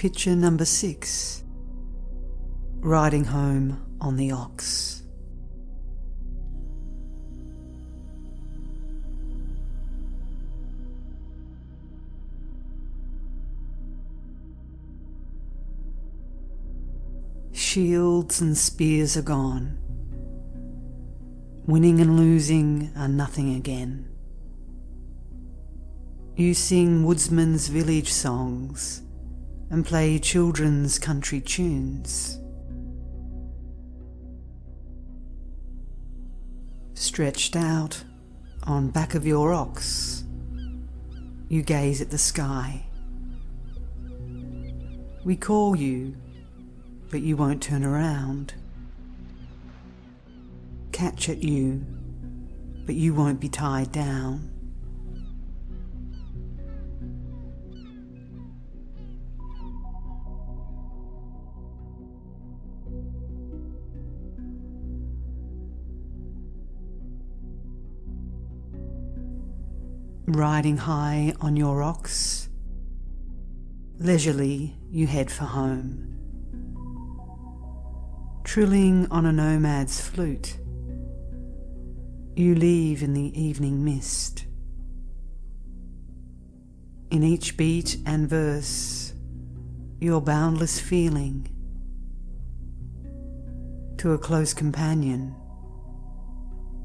Picture number 6. Riding home on the ox. Shields and spears are gone. Winning and losing are nothing again. You sing woodsman's village songs and play children's country tunes. Stretched out on back of your ox, you gaze at the sky. We call you, but you won't turn around. Catch at you, but you won't be tied down. Riding high on your ox, leisurely you head for home. Trilling on a nomad's flute, you leave in the evening mist. In each beat and verse, your boundless feeling. To a close companion,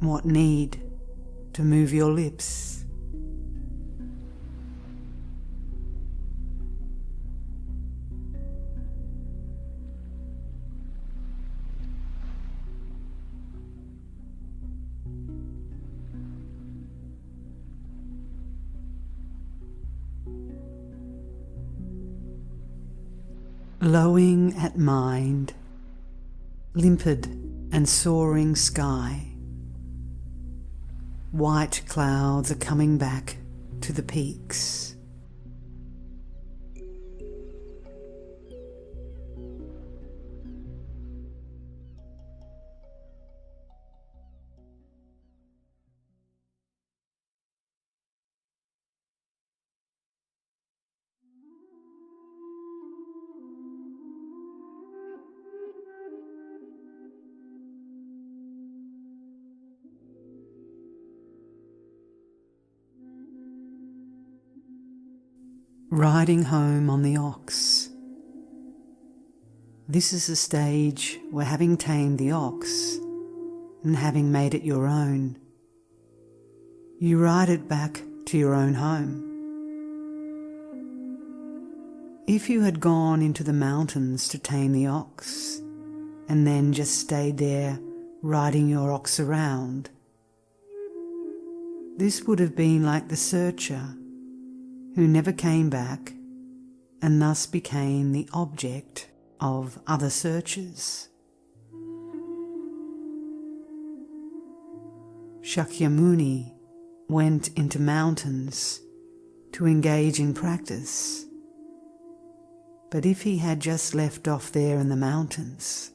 what need to move your lips? Lowing at mind, limpid and soaring sky. White clouds are coming back to the peaks. Riding home on the ox. This is the stage where, having tamed the ox and having made it your own, you ride it back to your own home. If you had gone into the mountains to tame the ox and then just stayed there riding your ox around, this would have been like the searcher who never came back and thus became the object of other searchers. Shakyamuni went into mountains to engage in practice, but if he had just left off there in the mountains,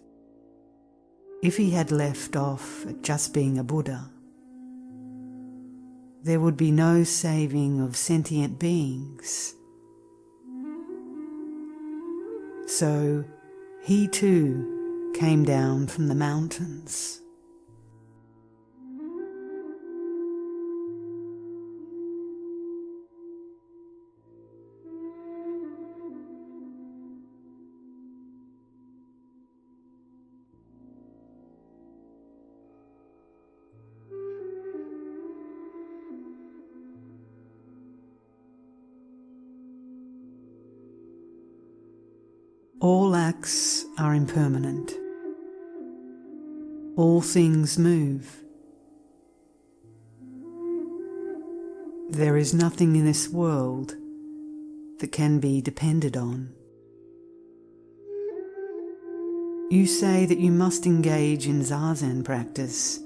if he had left off at just being a Buddha, there would be no saving of sentient beings. So he too came down from the mountains. All acts are impermanent. All things move. There is nothing in this world that can be depended on. You say that you must engage in Zazen practice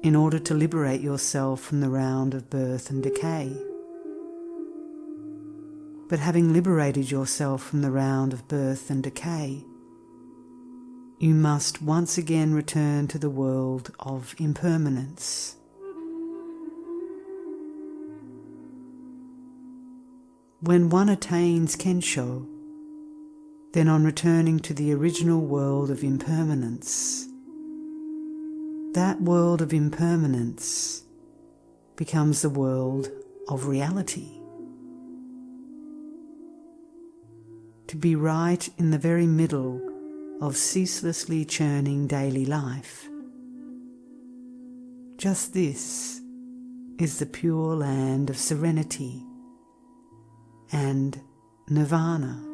in order to liberate yourself from the round of birth and decay. But having liberated yourself from the round of birth and decay, you must once again return to the world of impermanence. When one attains Kensho, Then on returning to the original world of impermanence, that world of impermanence becomes the world of reality. To be right in the very middle of ceaselessly churning daily life. Just this is the pure land of serenity and nirvana.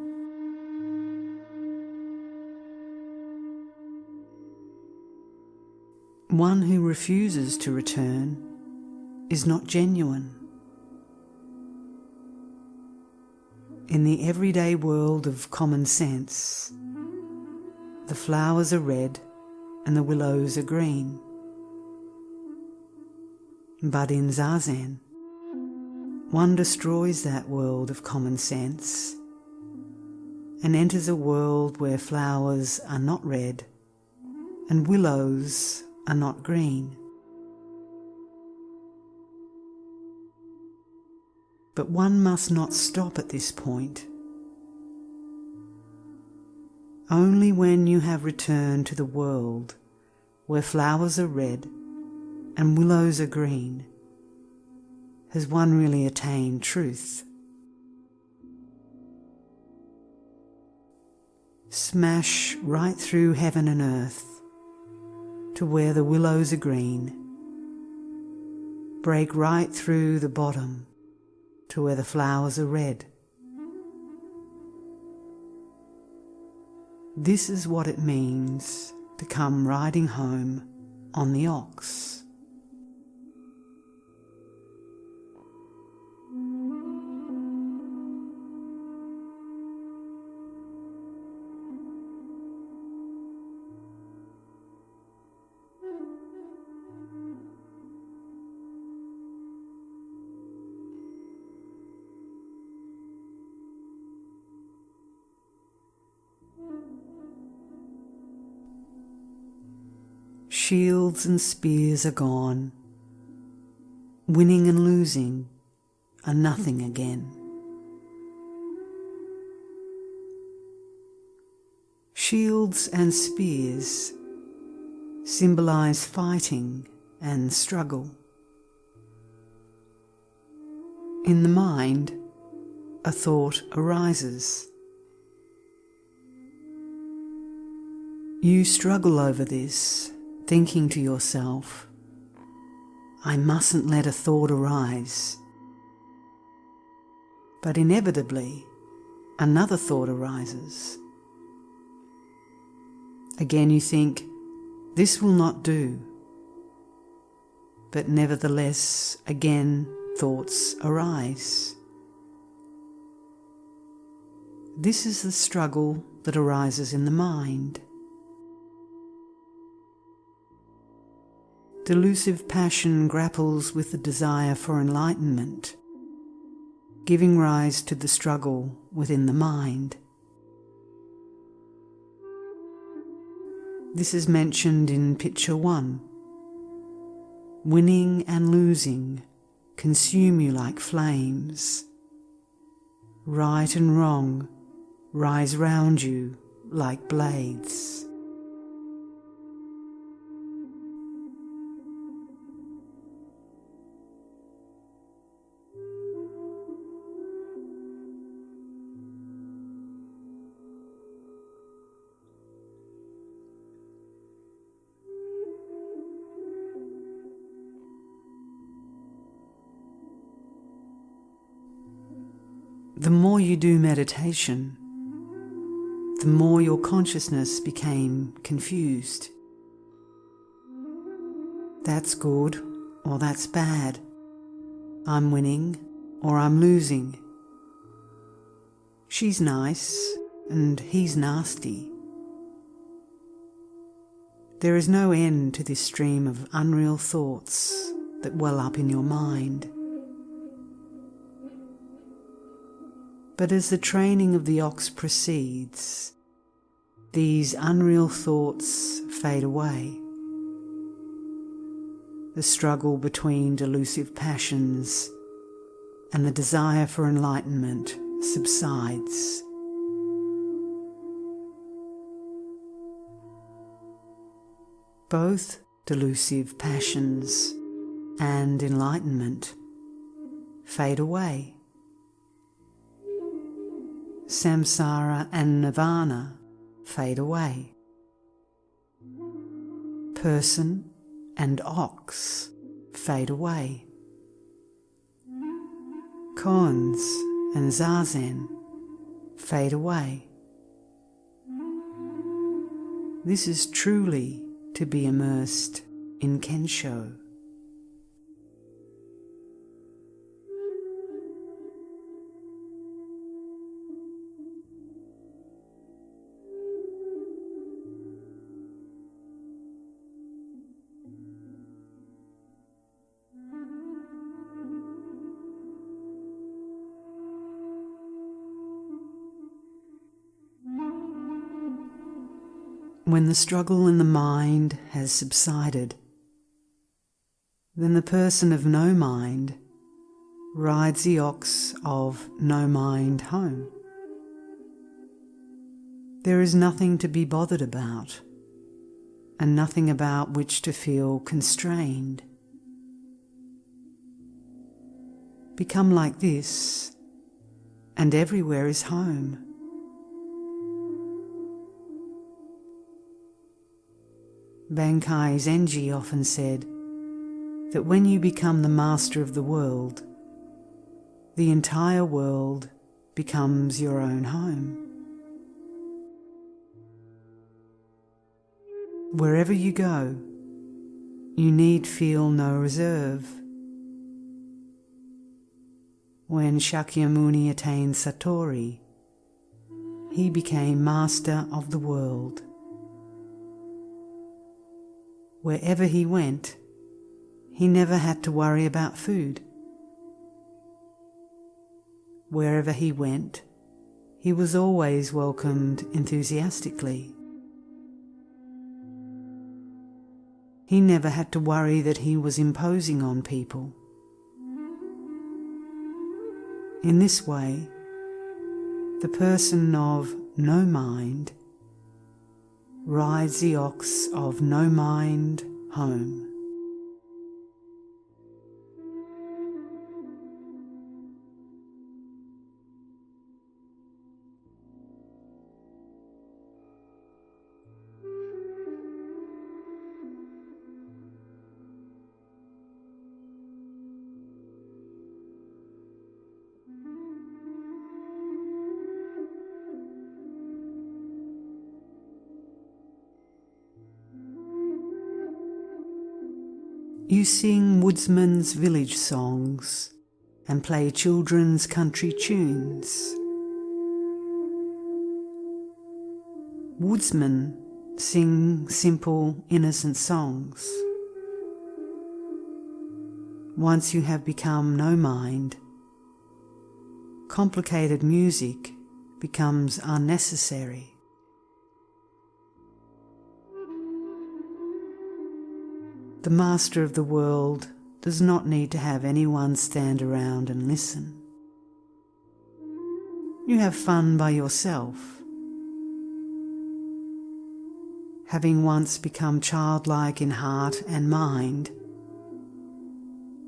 One who refuses to return is not genuine. In the everyday world of common sense, the flowers are red and the willows are green. But in Zazen, one destroys that world of common sense and enters a world where flowers are not red and willows are not green. But one must not stop at this point. Only when you have returned to the world where flowers are red and willows are green has one really attained truth. Smash right through heaven and earth to where the willows are green. Break right through the bottom to where the flowers are red. This is what it means to come riding home on the ox. Shields and spears are gone. Winning and losing are nothing again. Shields and spears symbolize fighting and struggle. In the mind, a thought arises. You struggle over this, thinking to yourself, I mustn't let a thought arise. But inevitably, another thought arises. Again you think, this will not do. But nevertheless, again thoughts arise. This is the struggle that arises in the mind. Delusive passion grapples with the desire for enlightenment, giving rise to the struggle within the mind. This is mentioned in picture 1. Winning and losing consume you like flames. Right and wrong rise round you like blades. The more you do meditation, the more your consciousness became confused. That's good or that's bad. I'm winning or I'm losing. She's nice and he's nasty. There is no end to this stream of unreal thoughts that well up in your mind. But as the training of the ox proceeds, these unreal thoughts fade away. The struggle between delusive passions and the desire for enlightenment subsides. Both delusive passions and enlightenment fade away. Samsara and nirvana fade away. Person and ox fade away. Koans and zazen fade away. This is truly to be immersed in Kensho. When the struggle in the mind has subsided, then the person of no mind rides the ox of no mind home. There is nothing to be bothered about, and nothing about which to feel constrained. Become like this, and everywhere is home. Bankai Zenji often said that when you become the master of the world, the entire world becomes your own home. Wherever you go, you need feel no reserve. When Shakyamuni attained Satori, he became master of the world. Wherever he went, he never had to worry about food. Wherever he went, he was always welcomed enthusiastically. He never had to worry that he was imposing on people. In this way, the person of no mind rides the ox of no mind home. You sing woodsmen's village songs and play children's country tunes. Woodsmen sing simple, innocent songs. Once you have become no mind, complicated music becomes unnecessary. The master of the world does not need to have anyone stand around and listen. You have fun by yourself. Having once become childlike in heart and mind,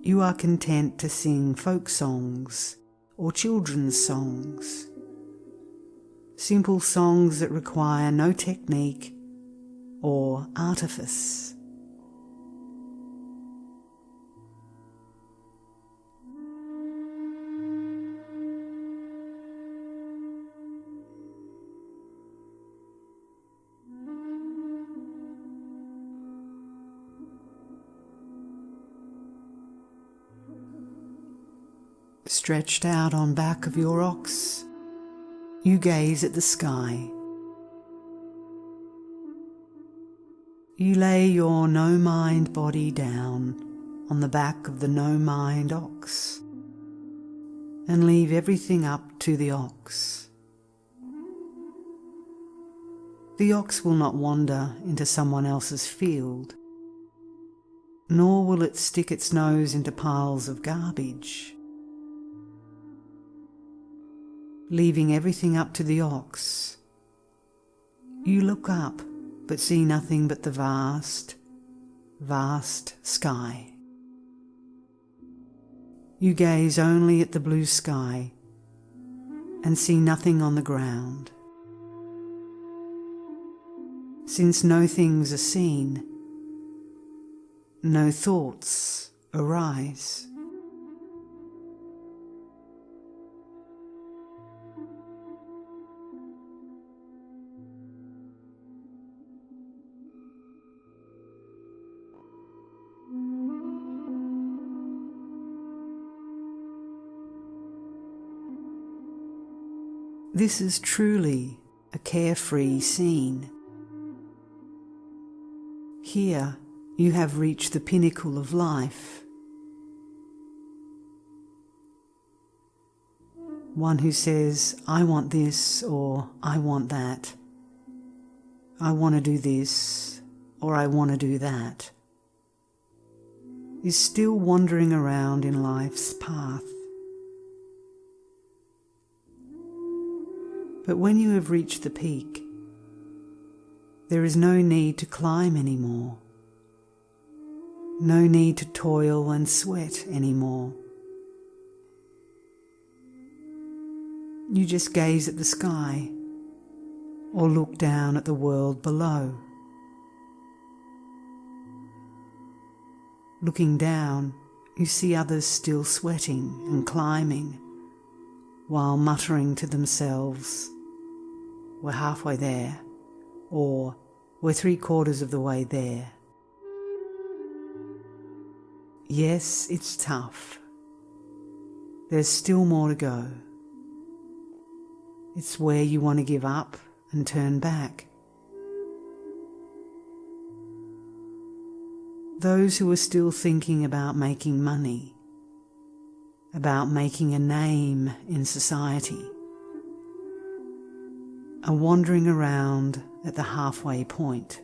you are content to sing folk songs or children's songs, simple songs that require no technique or artifice. Stretched out on back of your ox, you gaze at the sky. You lay your no-mind body down on the back of the no-mind ox and leave everything up to the ox. The ox will not wander into someone else's field, nor will it stick its nose into piles of garbage. Leaving everything up to the ox, you look up but see nothing but the vast, vast sky. You gaze only at the blue sky and see nothing on the ground. Since no things are seen, no thoughts arise. This is truly a carefree scene. Here you have reached the pinnacle of life. One who says, I want this or I want that. I want to do this or I want to do that, is still wandering around in life's path. But when you have reached the peak, there is no need to climb anymore, no need to toil and sweat anymore. You just gaze at the sky or look down at the world below. Looking down, you see others still sweating and climbing, while muttering to themselves, we're halfway there, or we're 3/4 of the way there. Yes, it's tough. There's still more to go. It's where you want to give up and turn back. Those who are still thinking about making money, about making a name in society, are wandering around at the halfway point.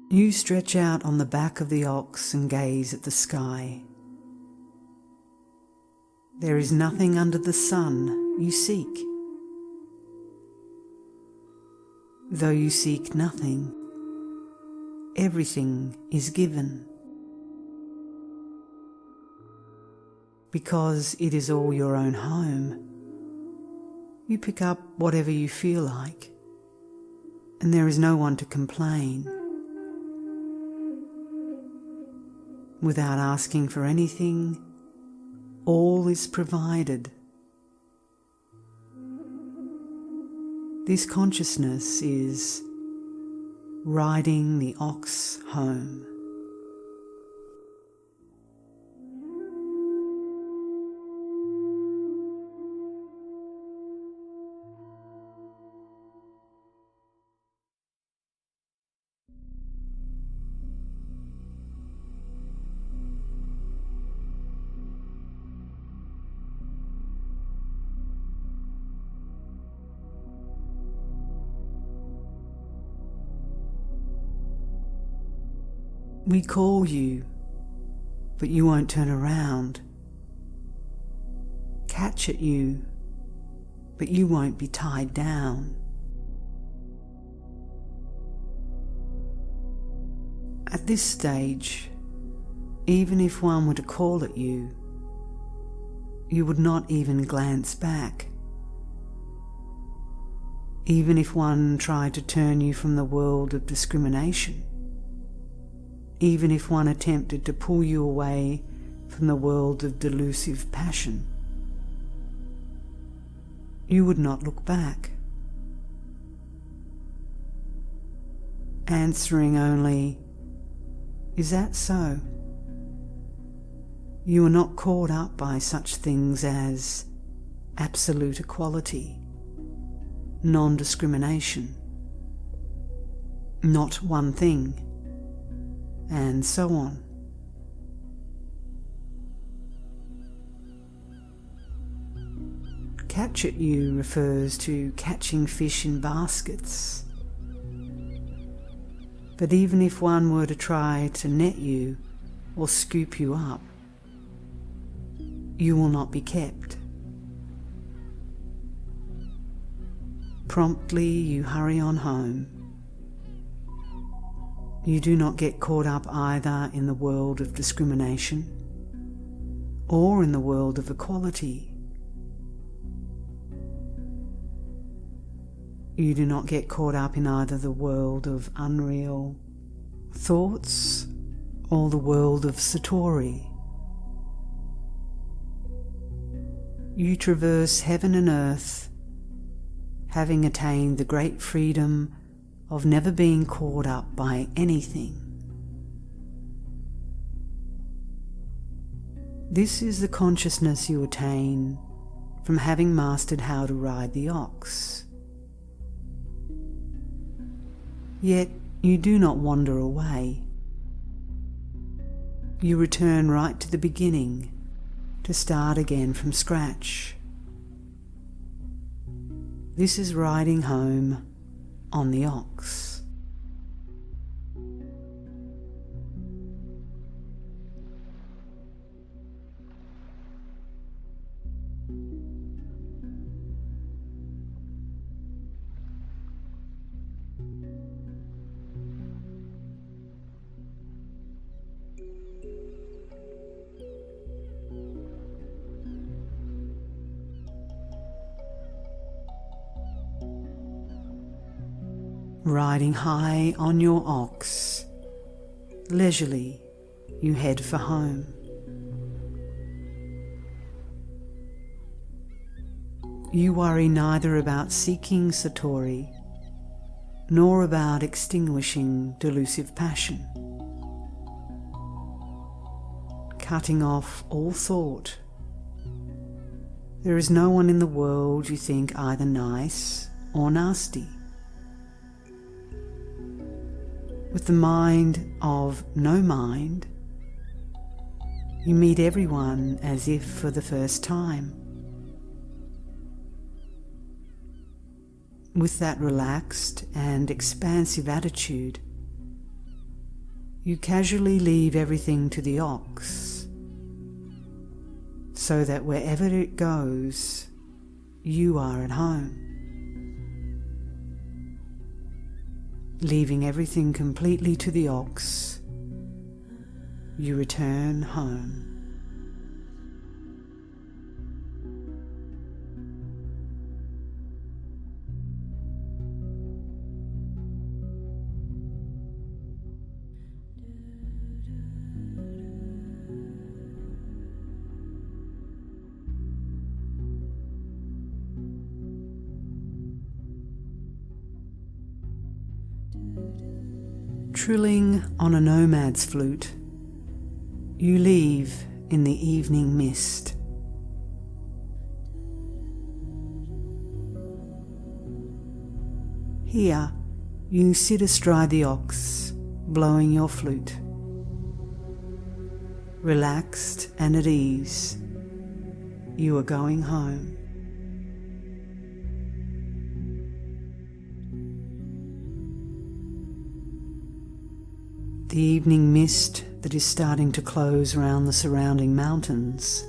You stretch out on the back of the ox and gaze at the sky. There is nothing under the sun you seek. Though you seek nothing, everything is given. Because it is all your own home, you pick up whatever you feel like, and there is no one to complain. Without asking for anything, all is provided. This consciousness is riding the ox home. We call you, but you won't turn around. Catch at you, but you won't be tied down. At this stage, even if one were to call at you, you would not even glance back. Even if one tried to turn you from the world of discrimination, even if one attempted to pull you away from the world of delusive passion, you would not look back, answering only, is that so? You are not caught up by such things as absolute equality, non-discrimination, not one thing, and so on. Catch at you refers to catching fish in baskets. But even if one were to try to net you or scoop you up, you will not be kept. Promptly you hurry on home. You do not get caught up either in the world of discrimination or in the world of equality. You do not get caught up in either the world of unreal thoughts or the world of satori. You traverse heaven and earth, having attained the great freedom of never being caught up by anything. This is the consciousness you attain from having mastered how to ride the ox. Yet you do not wander away. You return right to the beginning to start again from scratch. This is riding home on the ox. Riding high on your ox, leisurely you head for home. You worry neither about seeking satori nor about extinguishing delusive passion. Cutting off all thought, there is no one in the world you think either nice or nasty. With the mind of no mind, you meet everyone as if for the first time. With that relaxed and expansive attitude, you casually leave everything to the ox, so that wherever it goes, you are at home. Leaving everything completely to the ox, you return home. Trilling on a nomad's flute, you leave in the evening mist. Here you sit astride the ox, blowing your flute. Relaxed and at ease, you are going home. The evening mist that is starting to close around the surrounding mountains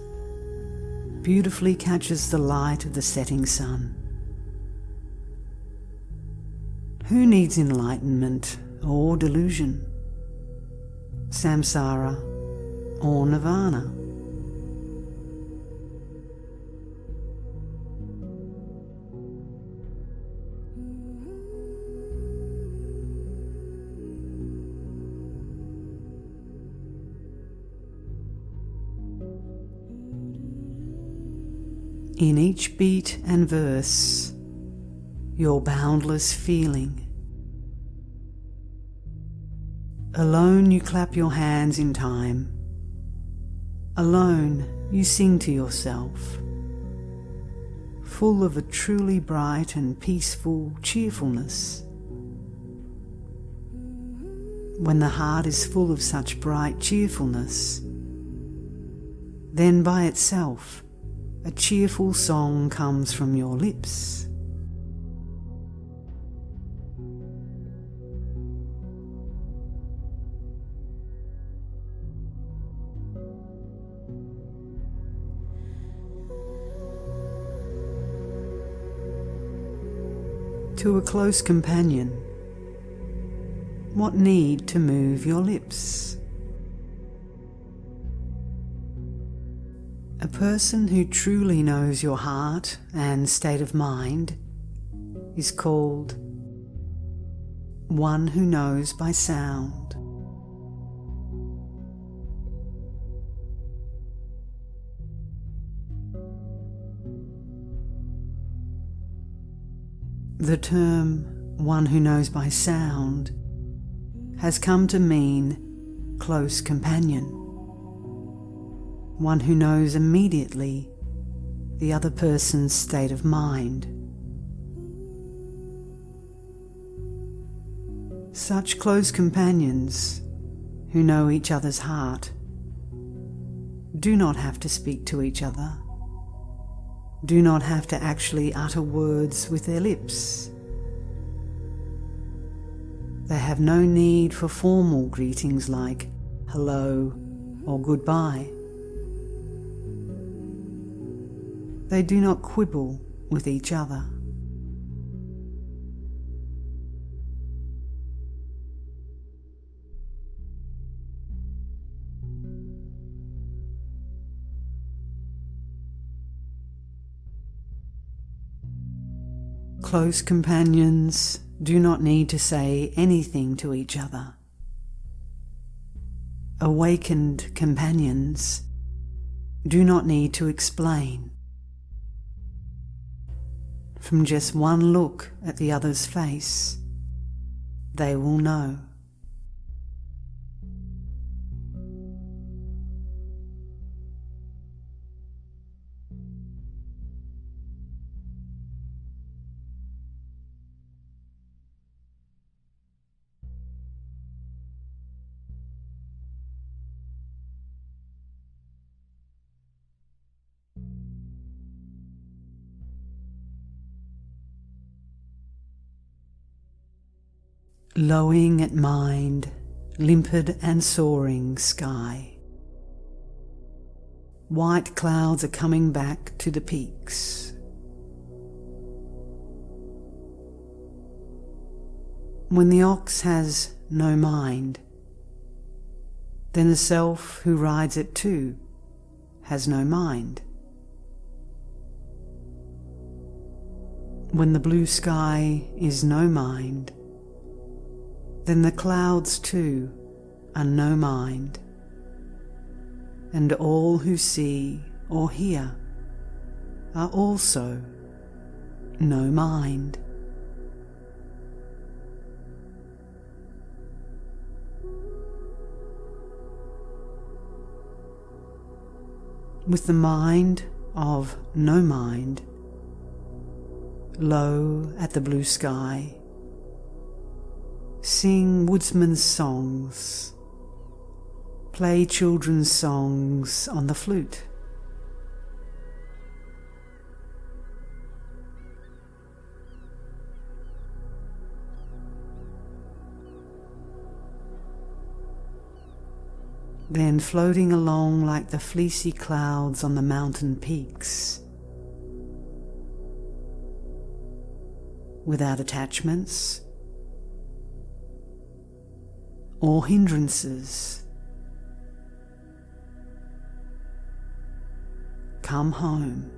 beautifully catches the light of the setting sun. Who needs enlightenment or delusion, samsara or nirvana? In each beat and verse, your boundless feeling. Alone you clap your hands in time. Alone you sing to yourself, full of a truly bright and peaceful cheerfulness. when the heart is full of such bright cheerfulness, then by itself a cheerful song comes from your lips. To a close companion, what need to move your lips? A person who truly knows your heart and state of mind is called one who knows by sound. The term one who knows by sound has come to mean close companion, one who knows immediately the other person's state of mind. Such close companions who know each other's heart do not have to speak to each other, do not have to actually utter words with their lips. They have no need for formal greetings like hello or goodbye. They do not quibble with each other. Close companions do not need to say anything to each other. Awakened companions do not need to explain. From just one look at the other's face, they will know. Lowing at mind, limpid and soaring sky. White clouds are coming back to the peaks. When the ox has no mind, then the self who rides it too has no mind. When the blue sky is no mind, then the clouds too are no mind, and all who see or hear are also no mind. With the mind of no mind, low at the blue sky, sing woodsman's songs, play children's songs on the flute. Then floating along like the fleecy clouds on the mountain peaks, without attachments or hindrances, come home.